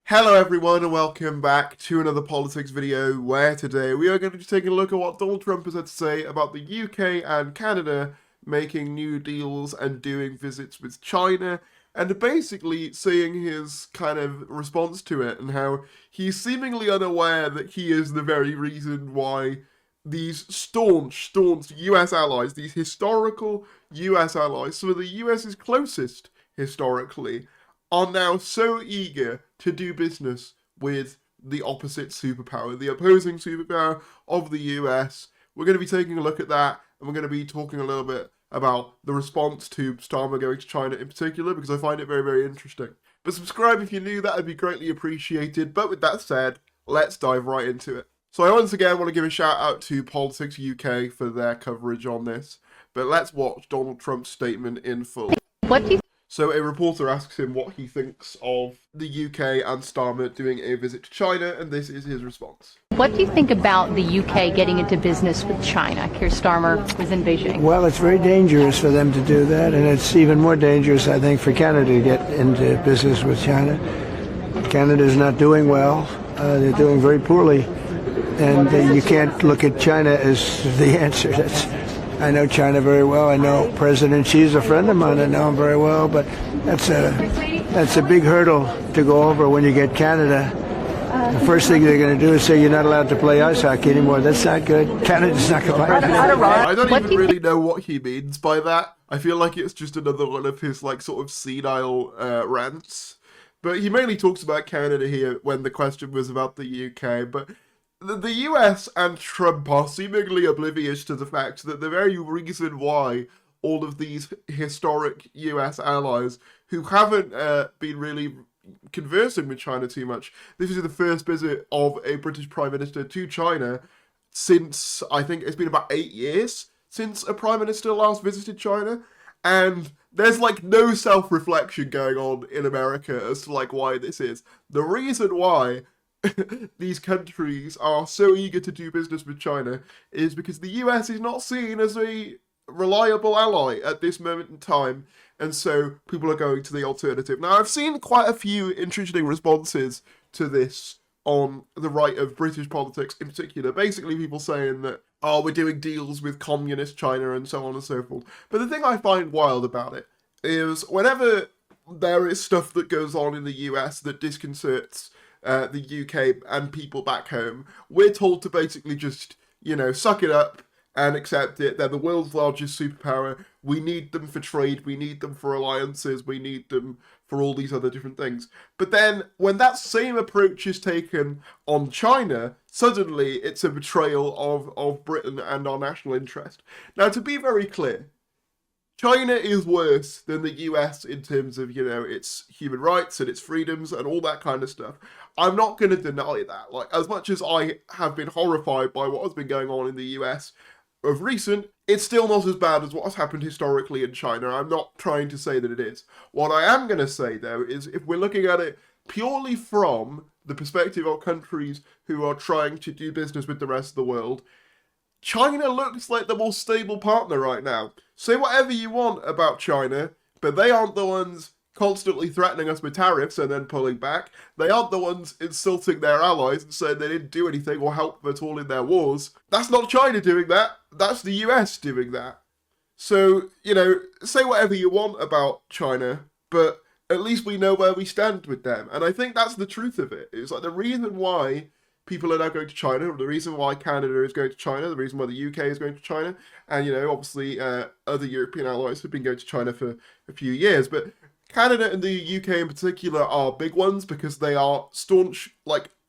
Hello everyone and welcome back to another politics video where today we are going to be taking a look at what Donald Trump has had to say about the UK and Canada making new deals and doing visits with China, and basically saying his kind of response to it and how he's seemingly unaware that he is the very reason why these staunch US allies, these historical US allies, some of the US's closest historically, are now so eager to do business with the opposite superpower, the opposing superpower of the US. We're going to be taking a look at that, and we're going to be talking a little bit about the response to Starmer going to China in particular, because I find it very, very interesting. But subscribe if you're new, that would be greatly appreciated. But with that said, let's dive right into it. So I once again want to give a shout out to Politics UK for their coverage on this, but let's watch Donald Trump's statement in full. What do you So a reporter asks him what he thinks of the UK and Starmer doing a visit to China, and this is his response. What do you think about the UK getting into business with China? Keir Starmer was in Beijing. Well, it's very dangerous for them to do that, and it's even more dangerous, I think, for Canada to get into business with China. Canada is not doing well. They're doing very poorly, and you can't look at China as the answer. I know China very well. I know President Xi's a friend of mine. I know him very well, but that's a big hurdle to go over when you get Canada. The first thing they're going to do is say you're not allowed to play ice hockey anymore. That's not good. Canada's not going to like that. I don't even really know what he means by that. I feel like it's just another one of his like sort of senile rants. But he mainly talks about Canada here when the question was about the UK. But the US and Trump are seemingly oblivious to the fact that the very reason why all of these historic US allies who haven't been really conversing with China too much, this is the first visit of a British Prime Minister to China since, I think it's been about 8 years since a Prime Minister last visited China, and there's like no self-reflection going on in America as to like why this is. The reason why these countries are so eager to do business with China is because the US is not seen as a reliable ally at this moment in time, and so people are going to the alternative. Now, I've seen quite a few interesting responses to this on the right of British politics in particular. Basically, people saying that, oh, we're doing deals with communist China and so on and so forth. But the thing I find wild about it is whenever there is stuff that goes on in the US that disconcerts the UK and people back home, we're told to basically just, suck it up and accept it. They're the world's largest superpower. We need them for trade. We need them for alliances. We need them for all these other different things. But then when that same approach is taken on China, suddenly it's a betrayal of Britain and our national interest. Now, to be very clear, China is worse than the US in terms of, its human rights and its freedoms and all that kind of stuff. I'm not going to deny that. Like, as much as I have been horrified by what has been going on in the US of recent, it's still not as bad as what has happened historically in China. I'm not trying to say that it is. What I am going to say, though, is if we're looking at it purely from the perspective of countries who are trying to do business with the rest of the world, China looks like the more stable partner right now. Say whatever you want about China, but they aren't the ones constantly threatening us with tariffs and then pulling back. They aren't the ones insulting their allies and saying they didn't do anything or help them at all in their wars. That's not China doing that. That's the US doing that. So, say whatever you want about China, but at least we know where we stand with them. And I think that's the truth of it. It's like the reason why people are now going to China, the reason why Canada is going to China, the reason why the UK is going to China, and, obviously other European allies have been going to China for a few years. But Canada and the UK in particular are big ones because they are staunch,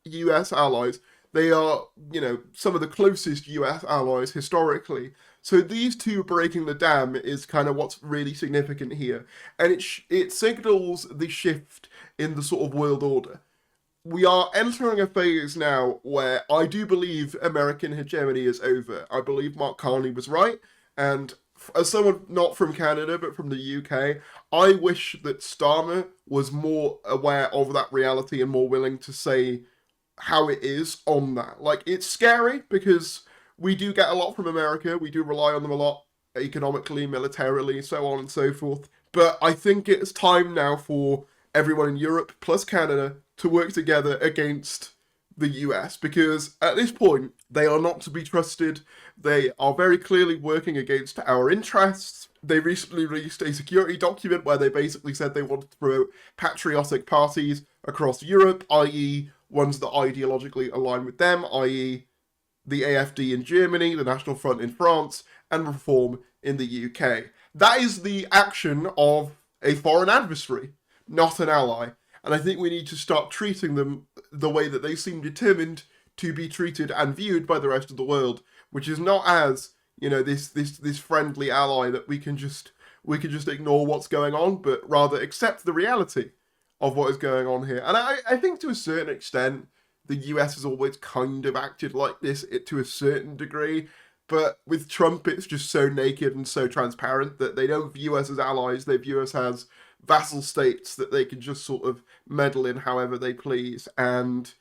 US allies. They are, some of the closest US allies historically. So these two breaking the dam is kind of what's really significant here. And it signals the shift in the sort of world order. We are entering a phase now where I do believe American hegemony is over. I believe Mark Carney was right, and as someone not from Canada but from the UK, I wish that Starmer was more aware of that reality and more willing to say how it is on that. Like, it's scary because we do get a lot from America. We do rely on them a lot economically, militarily, so on and so forth. But I think it's time now for everyone in Europe plus Canada to work together against the US, because at this point, they are not to be trusted. They are very clearly working against our interests. They recently released a security document where they basically said they wanted to promote patriotic parties across Europe, i.e. ones that ideologically align with them, i.e. the AfD in Germany, the National Front in France, and Reform in the UK. That is the action of a foreign adversary, not an ally. And I think we need to start treating them the way that they seem determined to be treated and viewed by the rest of the world, which is not as, you know, this friendly ally that we can just ignore what's going on, but rather accept the reality of what is going on here. And I think to a certain extent, the US has always kind of acted like this to a certain degree, but with Trump, it's just so naked and so transparent that they don't view us as allies, they view us as vassal states that they can just sort of meddle in however they please. And,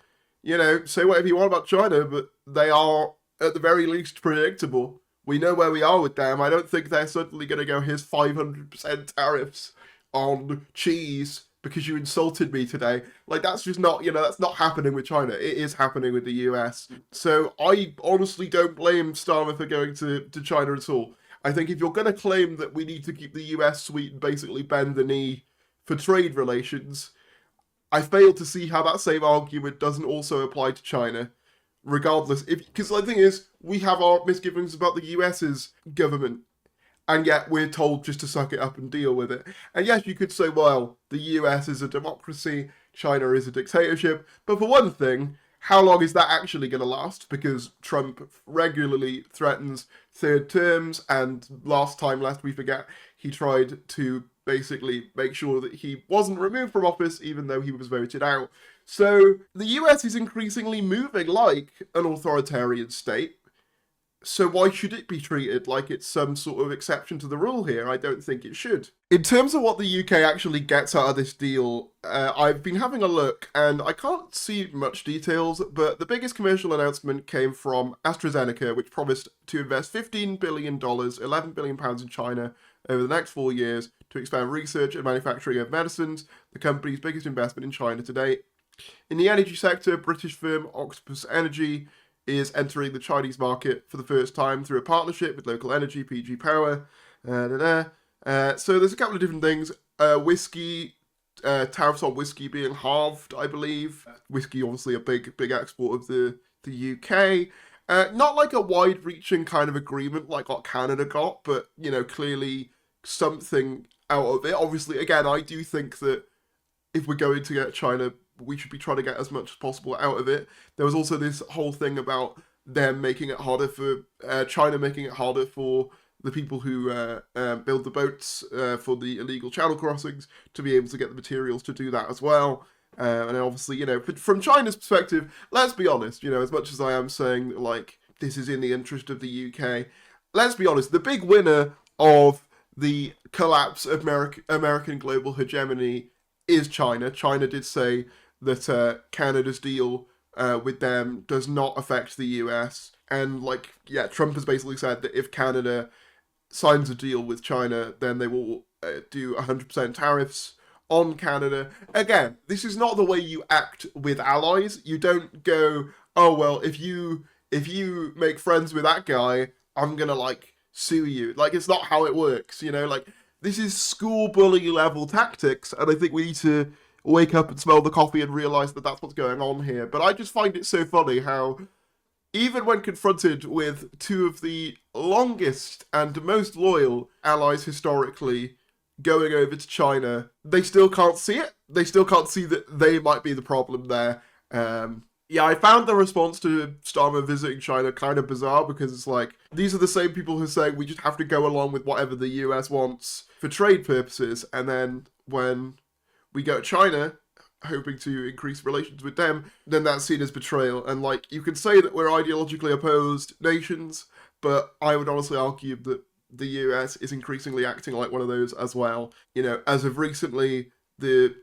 you know, say whatever you want about China, but they are, at the very least, predictable. We know where we are with them. I don't think they're suddenly going to go, here's 500% tariffs on cheese because you insulted me today. Like, that's just not, you know, that's not happening with China. It is happening with the US. So I honestly don't blame Starmer for going to China at all. I think if you're going to claim that we need to keep the US sweet and basically bend the knee for trade relations, I fail to see how that same argument doesn't also apply to China, regardless. Because the thing is, we have our misgivings about the US's government, and yet we're told just to suck it up and deal with it. And yes, you could say, well, the US is a democracy, China is a dictatorship, but for one thing, how long is that actually going to last? Because Trump regularly threatens third terms, and last we forget, he tried to basically make sure that he wasn't removed from office, even though he was voted out. So the US is increasingly moving like an authoritarian state. So why should it be treated like it's some sort of exception to the rule here? I don't think it should. In terms of what the UK actually gets out of this deal, I've been having a look and I can't see much details, but the biggest commercial announcement came from AstraZeneca, which promised to invest $15 billion, £11 billion in China over the next 4 years to expand research and manufacturing of medicines, the company's biggest investment in China to date. In the energy sector, British firm Octopus Energy is entering the Chinese market for the first time through a partnership with local energy, PG Power. So there's a couple of different things. Whiskey, tariffs on whiskey being halved, I believe. Whiskey, obviously a big export of the UK. Not like a wide-reaching kind of agreement like what Canada got, but, you know, clearly something out of it. Obviously, again, I do think that if we're going to get China, we should be trying to get as much as possible out of it. There was also this whole thing about them making it harder for China, making it harder for the people who build the boats for the illegal channel crossings to be able to get the materials to do that as well. And obviously, you know, from China's perspective, let's be honest, you know, as much as I am saying, like, this is in the interest of the UK, let's be honest, the big winner of the collapse of American global hegemony is China. China did say that Canada's deal with them does not affect the US. And, like, yeah, Trump has basically said that if Canada signs a deal with China, then they will do 100% tariffs on Canada. Again, this is not the way you act with allies. You don't go, oh, well, if you make friends with that guy, I'm gonna, like, sue you. Like, it's not how it works, you know? Like, this is school bully level tactics, and I think we need to wake up and smell the coffee and realise that that's what's going on here. But I just find it so funny how, even when confronted with two of the longest and most loyal allies historically going over to China, they still can't see it. They still can't see that they might be the problem there. Yeah, I found the response to Starmer visiting China kind of bizarre, because it's like, these are the same people who say we just have to go along with whatever the US wants for trade purposes, and then when we go to China, hoping to increase relations with them, then that's seen as betrayal. And, like, you can say that we're ideologically opposed nations, but I would honestly argue that the US is increasingly acting like one of those as well. You know, as of recently, the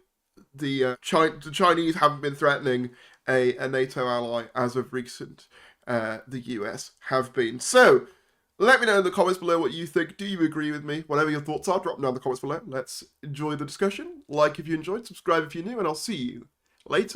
Chinese haven't been threatening a NATO ally. As of recent, the US have been. So, let me know in the comments below what you think. Do you agree with me? Whatever your thoughts are, drop them down in the comments below. Let's enjoy the discussion. Like if you enjoyed, subscribe if you're new, and I'll see you later.